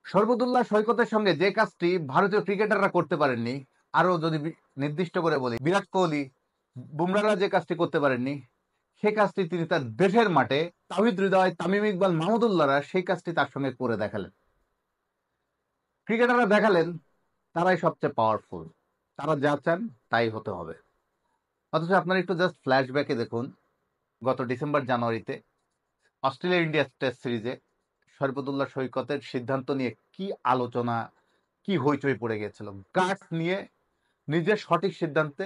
শরবতুল্লাহ সৈকতের সঙ্গে যে কাজটি ভারতীয় ক্রিকেটাররা করতে পারেননি, আরো যদি নির্দিষ্ট করে বলি, বিরাট কোহলি, বুমরারা যে কাজটি করতে পারেননি, সে কাজটি তিনি তার দেশের মাঠে তাওহিদ হৃদয়, তামিম ইকবাল, মাহমুদুল্লাহরা সেই কাজটি তার সঙ্গে করে দেখালেন। ক্রিকেটাররা দেখালেন তারাই সবচেয়ে পাওয়ারফুল, তারা যা চান তাই হতে হবে। অথচ আপনারা একটু জাস্ট ফ্ল্যাশব্যাকে দেখুন, গত ডিসেম্বর জানুয়ারিতে অস্ট্রেলিয়া ইন্ডিয়া টেস্ট সিরিজে শরবতুল্লাহ সৈকতের সিদ্ধান্ত নিয়ে কি আলোচনা, কি হইচই পড়ে গেছিল। গার্ডস নিয়ে নিজের সঠিক সিদ্ধান্তে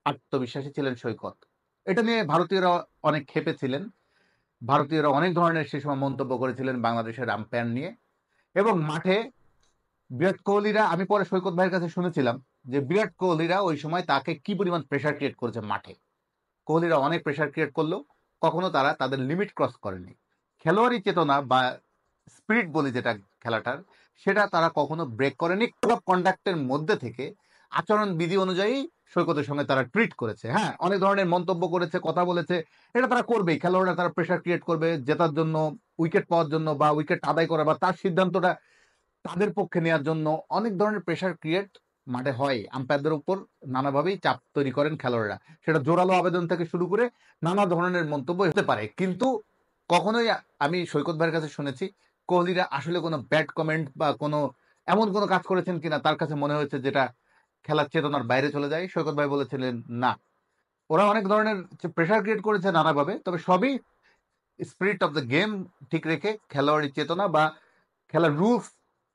আত্মবিশ্বাসী ছিলেন সৈকত। এটা নিয়ে ভারতীয়রা অনেক ক্ষেপে ছিলেন, ভারতীয়রা অনেক ধরনের সে সময় মন্তব্য করেছিলেন বাংলাদেশের আম্পায়ার নিয়ে। এবং মাঠে বিরাট কোহলিরা, আমি পরে সৈকত ভাইয়ের কাছে শুনেছিলাম যে বিরাট কোহলিরা ওই সময় তাকে কি পরিমাণ প্রেশার ক্রিয়েট করেছে মাঠে। কোহলিরা অনেক প্রেশার ক্রিয়েট করলেও কখনো তারা তাদের লিমিট ক্রস করেনি। খেলোয়াড়ি চেতনা বা স্পিরিট বলি যেটা খেলাটার, সেটা তারা কখনো ব্রেক করেনি। কোড অফ কন্ডাক্টের মধ্যে থেকে আচরণ বিধি অনুযায়ী সৈকতের সঙ্গে তারা ট্রিট করেছে। হ্যাঁ, অনেক ধরনের মন্তব্য করেছে, কথা বলেছে, এটা তারা করবেই। খেলোয়াড়রা তারা প্রেশার ক্রিয়েট করবে জেতার জন্য, উইকেট পাওয়ার জন্য, বা উইকেট আদায় করা, বা তার সিদ্ধান্তটা তাদের পক্ষে নেওয়ার জন্য অনেক ধরনের প্রেশার ক্রিয়েট মাঠে হয়। আম্পায়ারদের উপর নানাভাবেই চাপ তৈরি করেন খেলোয়াড়রা, সেটা জোরালো আবেদন থেকে শুরু করে নানা ধরনের মন্তব্য হতে পারে। কিন্তু কখনোই আমি সৈকত ভাইয়ের কাছে শুনেছি কোহলিরা আসলে কোনো ব্যাড কমেন্ট বা কোনো এমন কোনো কাজ করেছেন কিনা তার কাছে মনে হয়েছে যেটা খেলার চেতনার বাইরে চলে যায়। সৈকত ভাই বলেছিলেন না, ওরা অনেক ধরনের প্রেশার ক্রিয়েট করেছে নানাভাবে, তবে সবই স্পিরিট অফ দ্য গেম ঠিক রেখে খেলোয়াড়ি চেতনা বা খেলার রুলস,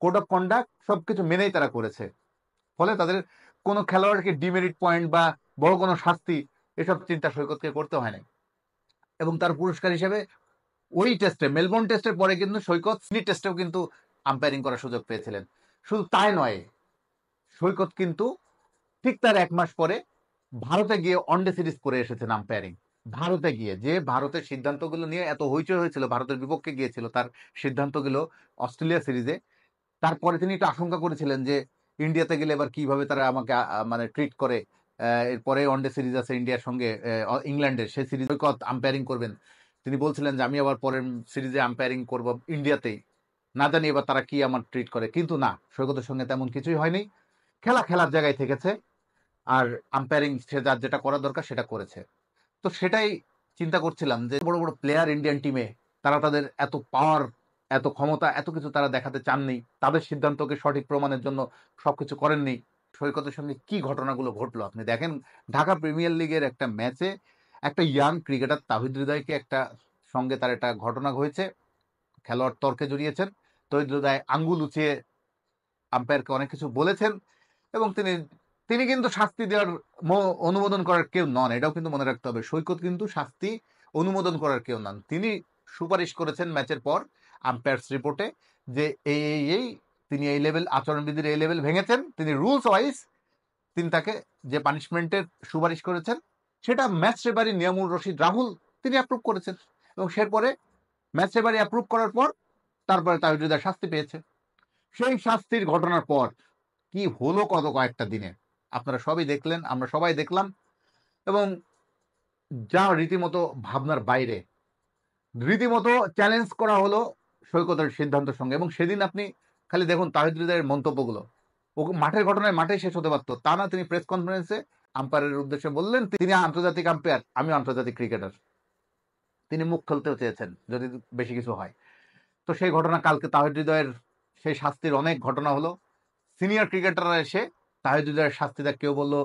কোড অফ কন্ডাক্ট সবকিছু মেনেই তারা করেছে। ফলে তাদের কোনো খেলোয়াড়কে ডিমেরিট পয়েন্ট বা বড় কোনো শাস্তি এসব চিন্তা সৈকতকে করতে হয় না। এবং তার পুরস্কার হিসেবে ওই টেস্টে, মেলবোর্ন টেস্টের পরে কিন্তু সৈকত সিডনি টেস্টেও কিন্তু আম্পায়ারিং করার সুযোগ পেয়েছিলেন। শুধু তাই নয়, সৈকত কিন্তু ঠিক তার 1 মাস পরে ভারতে গিয়ে ওয়ানডে সিরিজ করে এসেছেন আম্পায়ারিং। ভারতে গিয়ে, যে ভারতের সিদ্ধান্তগুলো নিয়ে এত হইচই হয়েছিল, ভারতের বিপক্ষে গিয়েছিল তার সিদ্ধান্তগুলো অস্ট্রেলিয়া সিরিজে, তারপরে তিনি একটু আশঙ্কা করেছিলেন যে ইন্ডিয়াতে গেলে এবার কিভাবে তারা আমাকে মানে ট্রিট করে। এরপরে ওয়ানডে সিরিজ আছে ইন্ডিয়ার সঙ্গে, ইংল্যান্ডের, সেই সিরিজ সৈকত আম্পায়ারিং করবেন। তিনি বলছিলেন যে আমি আবার পরের সিরিজে আম্পায়ারিং করব ইন্ডিয়াতেই, না জানি এবার তারা কি আমার ট্রিট করে। কিন্তু না, সৈকতের সঙ্গে তেমন কিছুই হয়নি। খেলা খেলার জায়গায় থেকেছে, আর আম্পায়ারিং সে যার যেটা করা দরকার সেটা করেছে। তো সেটাই চিন্তা করছিলাম যে বড় বড় প্লেয়ার ইন্ডিয়ান টিমে, তারা তাদের এত পাওয়ার, এত ক্ষমতা, এত কিছু তারা দেখাতে চাননি, তাদের সিদ্ধান্তকে সঠিক প্রমাণের জন্য সবকিছু করেননি। সৈকতের সঙ্গে কি ঘটনাগুলো ঘটলো আপনি দেখেন। ঢাকা প্রিমিয়ার লিগের একটা ম্যাচে একটা ইয়াং ক্রিকেটার তাহিদ হৃদয়কে একটা সঙ্গে তার একটা ঘটনা হয়েছে, খেলোয়াড় তর্কে জড়িয়েছেন, তহিদ হৃদয় আঙ্গুল উঁচিয়ে আম্পায়ারকে অনেক কিছু বলেছেন। এবং তিনি তিনি কিন্তু শাস্তি দেওয়ার অনুমোদন করার কেউ নন, এটাও কিন্তু মনে রাখতে হবে। সৈকত কিন্তু শাস্তি অনুমোদন করার কেউ নন। তিনি সুপারিশ করেছেন ম্যাচের পর আম্পায়ার্স রিপোর্টে যে এই তিনি এই লেভেল, আচরণবিধির এই লেভেল ভেঙেছেন। তিনি রুলস ওয়াইজ তিনি তাকে যে পানিশমেন্টের সুপারিশ করেছেন সেটা ম্যাচ রেফারি নিয়ামুর রশিদ রাহুল তিনি অ্যাপ্রুভ করেছেন। এবং সেরপরে ম্যাচ রেফারি অ্যাপ্রুভ করার পর তারপরে তাহিদ হৃদয় শাস্তি পেয়েছে। সেই শাস্তির ঘটনার পর কি হলো কত কয়েকটা দিনে আপনারা সবই দেখলেন, আমরা সবাই দেখলাম। এবং যা রীতিমতো ভাবনার বাইরে, রীতিমতো চ্যালেঞ্জ করা হলো সৈকতের সিদ্ধান্তের সঙ্গে। এবং সেদিন আপনি খালি দেখুন তাহিদ হৃদয়ের মন্তব্যগুলো, ও মাঠের ঘটনায় মাঠেই শেষ হতে পারতো, তা না তিনি প্রেস কনফারেন্সে আম্পায়ারের উদ্দেশ্যে বললেন তিনি আন্তর্জাতিক আম্পায়ার, আমি আন্তর্জাতিক ক্রিকেটার। তিনি মুখ খুলতেও চেয়েছেন যদি বেশি কিছু হয়। তো সেই ঘটনা কালকে তাহিদ হৃদয়ের সেই শাস্তির অনেক ঘটনা হলো। সিনিয়র ক্রিকেটাররা এসে তাহিদ হৃদয়ের শাস্তিটা কেউ বললো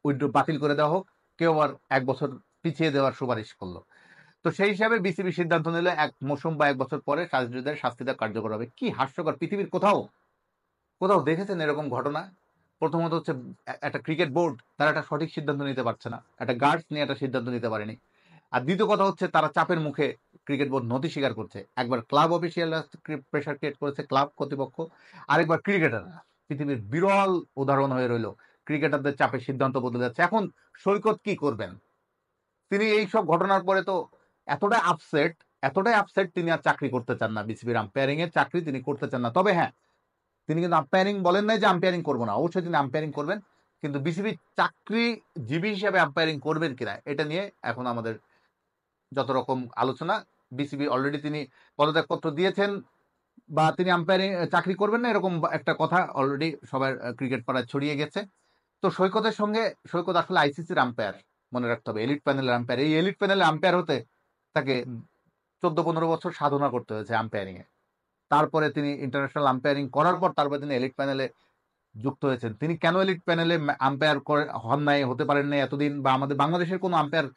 উইথড্র বাতিল করে দেওয়া হোক, কেউ আবার 1 বছর পিছিয়ে দেওয়ার সুপারিশ করলো। তো সেই হিসাবে বিসিবি সিদ্ধান্ত নিল 1 মৌসুম বা 1 বছর পরে তাহিদ হৃদয়ের শাস্তিটা কার্যকর হবে। কি হাস্যকর! পৃথিবীর কোথাও কোথাও দেখেছেন এরকম ঘটনা? প্রথমত হচ্ছে একটা ক্রিকেট বোর্ড তারা একটা সঠিক সিদ্ধান্ত নিতে পারছে না, একটা গার্ডস নিয়ে একটা সিদ্ধান্ত নিতে পারেনি। আর দ্বিতীয় কথা হচ্ছে তারা চাপের মুখে ক্রিকেট বোর্ড নথি স্বীকার করছে। একবার ক্লাব অফিসিয়ালরা প্রেশার ক্রিয়েট করেছে, ক্লাব কর্তৃপক্ষ, আরেকবার ক্রিকেটাররা। পৃথিবীর বিরল উদাহরণ হয়ে রইল, ক্রিকেটারদের চাপে সিদ্ধান্ত বদলে যাচ্ছে। এখন সৈকত কি করবেন? তিনি এই সব ঘটনার পরে তো এতটাই আপসেট, এতটাই আপসেট, তিনি আর চাকরি করতে চান না, বিসিবির আম্পায়ারিং এর চাকরি তিনি করতে চান না। তবে হ্যাঁ, তিনি কিন্তু আম্পায়ারিং বলেন নাই যে আম্পায়ারিং করবো না, অবশ্যই তিনি আম্পায়ারিং করবেন। কিন্তু বিসিবির চাকরিজীবী হিসেবে আম্পায়ারিং করবেন কিনা এটা নিয়ে এখন আমাদের যত রকম আলোচনা। বিসিবি অলরেডি তিনি পদত্যাগপত্র দিয়েছেন, বা তিনি আম্পায়ারিং চাকরি করবেন না, এরকম একটা কথা অলরেডি সবার ক্রিকেট পাড়ায় ছড়িয়ে গেছে। তো সৈকতের সঙ্গে, সৈকত আসলে আইসিসির আম্পায়ার, মনে রাখতে হবে, এলিট প্যানেলের আম্পায়ার। এই এলিট প্যানেলের আম্পায়ার হতে তাকে 14-15 বছর সাধনা করতে হয়েছে আম্পায়ারিং এ। তারপরে তিনি ইন্টারন্যাশনাল আম্পায়ারিং করার পর তারপরে তিনি এলিট প্যানেলে যুক্ত হয়েছেন। তিনি কেন এলিট প্যানেলে আম্পায়ার হন নাই, হতে পারেন নাই এতদিন, বা আমাদের বাংলাদেশের কোনো আম্পায়ার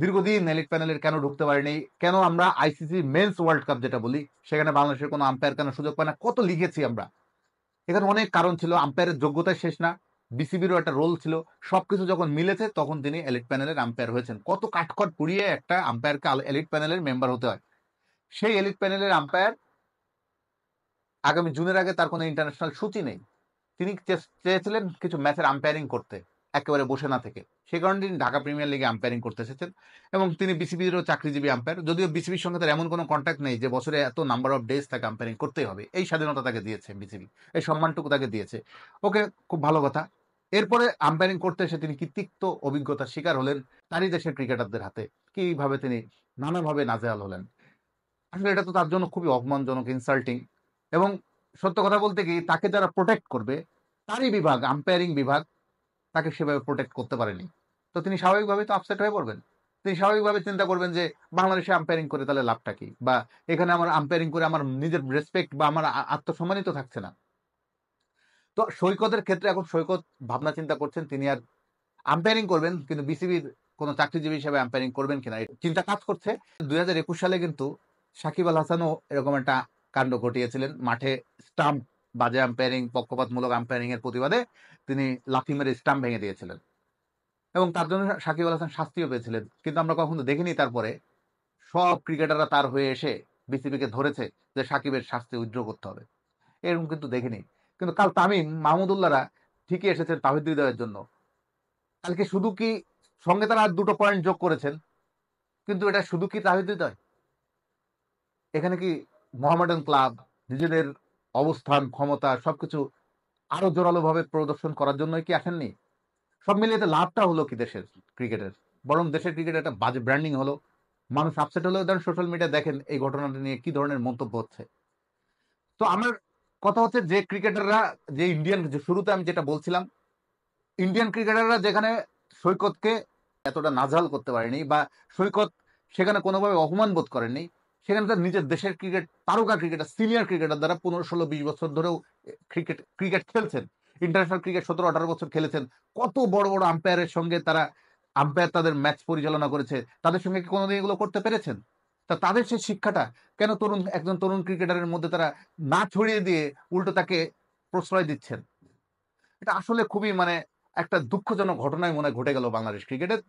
দীর্ঘদিন এলিট প্যানেলের কেন ঢুকতে পারেনি, কেন আমরা আইসিসি মেন্স ওয়ার্ল্ড কাপ যেটা বলি সেখানে বাংলাদেশের কোনো আম্পায়ার কেন সুযোগ পায় না, কত লিখেছি আমরা। এখানে অনেক কারণ ছিল, আম্পায়ারের যোগ্যতা শেষ না, বিসিবিরও একটা রোল ছিল, সবকিছু যখন মিলেছে তখন তিনি এলিট প্যানেলের আম্পায়ার হয়েছেন। কত কাঠখড় পুড়িয়ে একটা আম্পায়ারকে এলিট প্যানেলের মেম্বার হতে হয়। সেই এলিট প্যানেলের আম্পায়ার আগামী জুনের আগে তার কোনো ইন্টারন্যাশনাল সূচি নেই। তিনি চেয়েছিলেন কিছু ম্যাচের আম্পায়ারিং করতে, একেবারে বসে না থেকে। সেই কারণে তিনি ঢাকা প্রিমিয়ার লিগে আম্পায়ারিং করতে এসেছেন, এবং তিনি বিসিবিরও চাকরিজীবী আম্পায়ার। যদিও বিসিবির সঙ্গে তার এমন কোনো কন্ট্যাক্ট নেই যে বছরে এত নাম্বার অফ ডেজ তাকে আম্পায়ারিং করতেই হবে, এই স্বাধীনতা তাকে দিয়েছে বিসিবি, এই সম্মানটুকু তাকে দিয়েছে। ওকে, খুব ভালো কথা। এরপরে আম্পায়ারিং করতে এসে তিনি কৃতিক্ত অভিজ্ঞতার শিকার হলেন তারই দেশের ক্রিকেটারদের হাতে। কিভাবে তিনি নানাভাবে নাজেহাল হলেন। আসলে এটা তো তার জন্য খুবই অপমানজনক, ইনসাল্টিং। এবং সত্য কথা বলতে কি, তাকে যারা প্রোটেক্ট করবে, তারই বিভাগ, আম্পায়ারিং বিভাগ, তাকে সেভাবে প্রোটেক্ট করতে পারেনি। তো তিনি স্বাভাবিকভাবে তো আপসেট হয়ে পড়বেন। তিনি স্বাভাবিকভাবে চিন্তা করবেন যে বাংলাদেশে আম্পায়ারিং করে তাহলে লাভটা কি, বা এখানে আমার আম্পায়ারিং করে আমার নিজের রেসপেক্ট বা আমার আত্মসম্মানই তো থাকছে না। তো সৈকতের ক্ষেত্রে এখন সৈকত ভাবনা চিন্তা করছেন তিনি আর আম্পায়ারিং করবেন, কিন্তু বিসিবির কোনো চাকরিজীবী হিসেবে আম্পায়ারিং করবেন কিনা এই চিন্তা কাজ করছে। 2021 সালে কিন্তু সাকিব আল হাসানও এরকম একটা কাণ্ড ঘটিয়েছিলেন। মাঠে স্টাম্প, বাজে আম্পায়ারিং, পক্ষপাতমূলক আম্পায়ারিং এর প্রতিবাদে তিনি লাথি মেরে স্টাম্প ভেঙে দিয়েছিলেন, এবং তার জন্য সাকিব আল হাসান শাস্তিও পেয়েছিলেন। কিন্তু আমরা কখনো দেখিনি তারপরে সব ক্রিকেটাররা তার হয়ে এসে বিসিবিকে ধরেছে যে সাকিবের শাস্তি উইথড্র করতে হবে, এরকম কিন্তু দেখিনি। কিন্তু কাল তামিম, মাহমুদুল্লাহরা ঠিকই এসেছেন তাহিদ হৃদয়ের জন্য। কালকে শুধু কি, সঙ্গে তারা আর 2টো পয়েন্ট যোগ করেছেন, কিন্তু এটা শুধু কি তাহিদ হৃদয়? এখানে কি মোহামেডান ক্লাব নিজেদের অবস্থান, ক্ষমতা সবকিছু আরো জোরালো ভাবে প্রদর্শন করার জন্যই কি আসেননি? সব মিলিয়ে এতে লাভটা হলো কি দেশের ক্রিকেটের? বরং দেশের ক্রিকেটের একটা বাজে ব্র্যান্ডিং হলো। মানুষ আপসেট হলেও ধরেন সোশ্যাল মিডিয়া দেখেন এই ঘটনাটা নিয়ে কি ধরনের মন্তব্য হচ্ছে। তো আমার কথা হচ্ছে, যে ক্রিকেটাররা, যে ইন্ডিয়ান, যে শুরুতে আমি যেটা বলছিলাম, ইন্ডিয়ান ক্রিকেটাররা যেখানে সৈকতকে এতটা নাজেহাল করতে পারেনি, বা সৈকত সেখানে কোনোভাবে অপমান বোধ করেননি, সেখানে তার নিজের দেশের ক্রিকেট তারকা ক্রিকেটার, সিনিয়র ক্রিকেটার দ্বারা 15, 16, 20 বছর ধরেও ক্রিকেট ক্রিকেট খেলছেন, ইন্টারন্যাশনাল ক্রিকেট 17, 18 বছর খেলেছেন। কত বড় বড় আম্পায়ারের সঙ্গে তারা, আম্পায়ার তাদের ম্যাচ পরিচালনা করেছে, তাদের সঙ্গে কি কোনোদিন এগুলো করতে পেরেছেন? তা তাদের সেই শিক্ষাটা কেন একজন তরুণ ক্রিকেটারের মধ্যে তারা না ছড়িয়ে দিয়ে উল্টো তাকে প্রশ্রয় দিচ্ছেন? এটা আসলে খুবই মানে একটা দুঃখজনক ঘটনায় মনে হয় ঘটে গেল বাংলাদেশ ক্রিকেটের।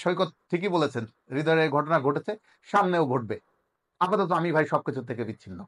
সৈকত ঠিকই বলেছেন, হৃদয়ের ঘটনা ঘটেছে, সামনেও ঘটবে। আপাতত আমি ভাই সবকিছু থেকে বিচ্ছিন্ন।